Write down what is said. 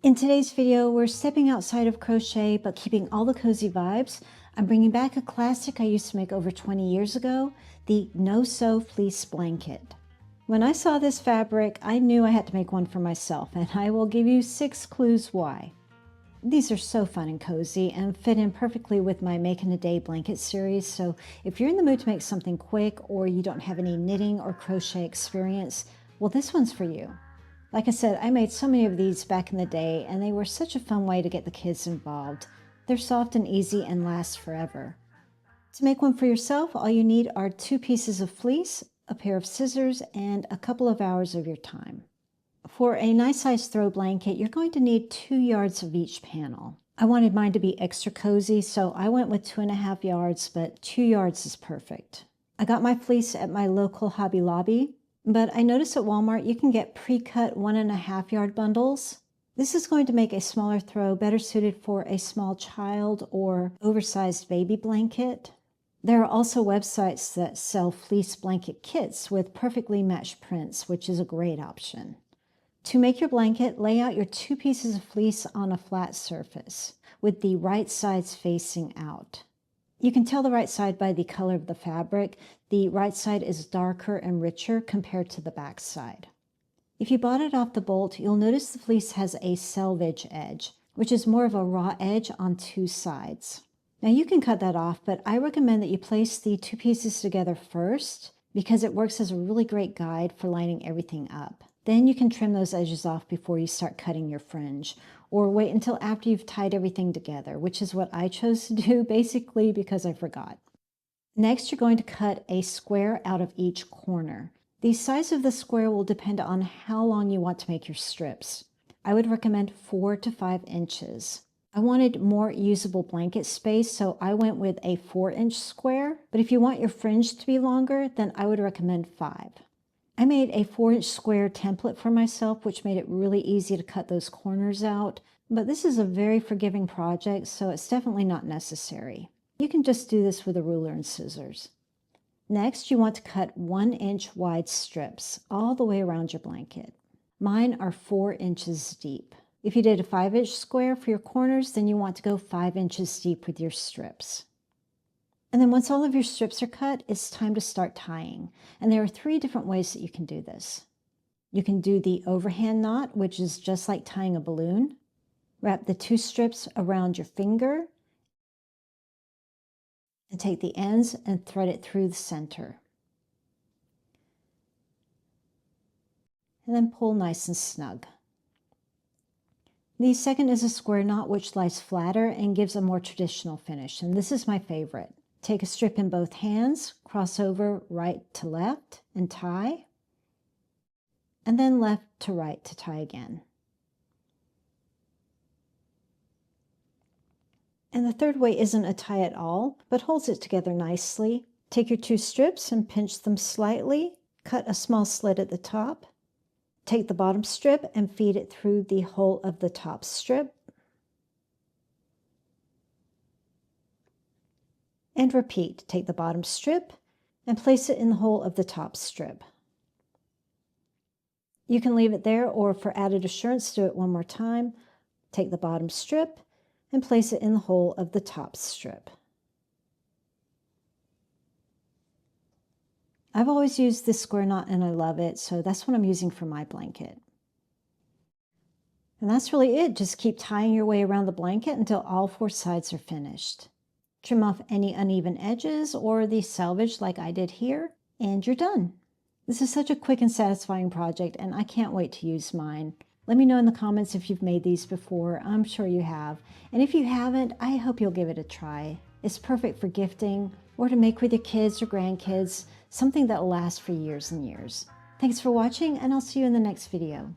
In today's video, we're stepping outside of crochet, but keeping all the cozy vibes. I'm bringing back a classic I used to make over 20 years ago, the no-sew fleece blanket. When I saw this fabric, I knew I had to make one for myself, and I will give you 6 clues why. These are so fun and cozy and fit in perfectly with my Make in a Day blanket series, so if you're in the mood to make something quick or you don't have any knitting or crochet experience, well, this one's for you. Like I said, I made so many of these back in the day, and they were such a fun way to get the kids involved. They're soft and easy and last forever. To make one for yourself, all you need are 2 pieces of fleece, a pair of scissors, and a couple of hours of your time. For a nice size throw blanket, you're going to need 2 yards of each panel. I wanted mine to be extra cozy, so I went with 2.5 yards, but 2 yards is perfect. I got my fleece at my local Hobby Lobby, but I noticed at Walmart you can get pre-cut 1.5 yard bundles. This is going to make a smaller throw better suited for a small child or oversized baby blanket. There are also websites that sell fleece blanket kits with perfectly matched prints, which is a great option. To make your blanket, lay out your 2 pieces of fleece on a flat surface with the right sides facing out. You can tell the right side by the color of the fabric. The right side is darker and richer compared to the back side. If you bought it off the bolt, you'll notice the fleece has a selvage edge, which is more of a raw edge on 2 sides. Now you can cut that off, but I recommend that you place the 2 pieces together first because it works as a really great guide for lining everything up. Then you can trim those edges off before you start cutting your fringe, or wait until after you've tied everything together, which is what I chose to do basically because I forgot. Next, you're going to cut a square out of each corner. The size of the square will depend on how long you want to make your strips. I would recommend 4 to 5 inches. I wanted more usable blanket space, so I went with a 4-inch square, but if you want your fringe to be longer, then I would recommend 5. I made a 4-inch square template for myself, which made it really easy to cut those corners out, but this is a very forgiving project, so it's definitely not necessary. You can just do this with a ruler and scissors. Next, you want to cut 1-inch wide strips all the way around your blanket. Mine are 4 inches deep. If you did a 5-inch square for your corners, then you want to go 5 inches deep with your strips. And then once all of your strips are cut, it's time to start tying. And there are 3 different ways that you can do this. You can do the overhand knot, which is just like tying a balloon. Wrap the 2 strips around your finger and take the ends and thread it through the center. And then pull nice and snug. The second is a square knot, which lies flatter and gives a more traditional finish, and this is my favorite. Take a strip in both hands, cross over right to left and tie, and then left to right to tie again. And the third way isn't a tie at all, but holds it together nicely. Take your 2 strips and pinch them slightly, cut a small slit at the top, take the bottom strip and feed it through the hole of the top strip, and repeat. Take the bottom strip and place it in the hole of the top strip. You can leave it there, or for added assurance, do it one more time. Take the bottom strip and place it in the hole of the top strip. I've always used this square knot and I love it, so that's what I'm using for my blanket. And that's really it. Just keep tying your way around the blanket until all 4 sides are finished. Trim off any uneven edges or the selvage like I did here, and you're done. This is such a quick and satisfying project, and I can't wait to use mine. Let me know in the comments if you've made these before. I'm sure you have. And if you haven't, I hope you'll give it a try. It's perfect for gifting or to make with your kids or grandkids, something that will last for years and years. Thanks for watching, and I'll see you in the next video.